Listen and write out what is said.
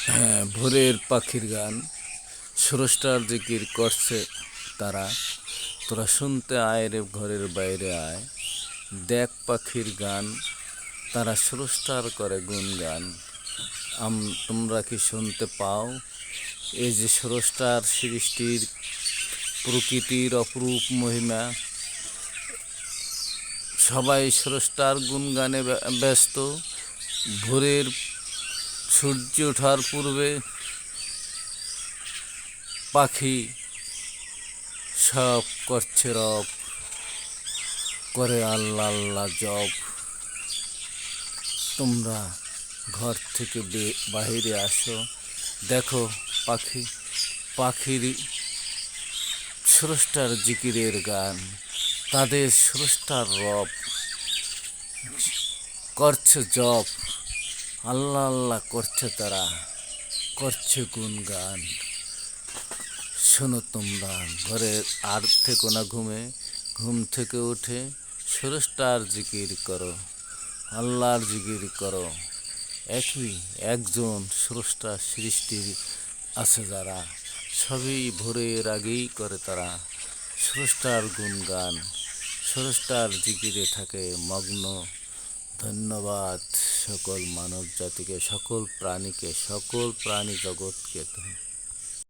হ্যাঁ, ভোরের পাখির গান স্রষ্টার জিকির করছে তারা। তোরা শুনতে আয় রে ঘরের বাইরে আয়, দেখ পাখির গান, তারা স্রষ্টার করে গুণগান। তোমরা কি শুনতে পাও? এই যে স্রষ্টার সৃষ্টির প্রকৃতির অপরূপ মহিমা। সবাই স্রষ্টার গুণগানে ব্যস্ত। ভোরের সূর্য ওঠার পূর্বে পাখি সব করছে রব, করে আল্লাহ আল্লাহ জপ। তোমরা ঘর থেকে বাহিরে আসো, দেখো পাখির স্রষ্টার জিকিরের গান, তাদের স্রষ্টার রব করছে জপ। আল্লাহ আল্লাহ করছে তারা, করছে গুণগান। শোনো তোমরা, ঘরে আর থেকো না ঘুমে, ঘুম থেকে উঠে স্রষ্টার জিকির করো, আল্লাহর জিকির করো। একজন স্রষ্টা সৃষ্টি আছে যারা, সবই ভোরের আগেই করে তারা স্রষ্টার গুণগান, স্রষ্টার জিকিরে থাকে মগ্ন। ধন্যবাদ সকল মানব জাতিকে, সকল প্রাণীকে, সকল প্রাণী জগৎকে।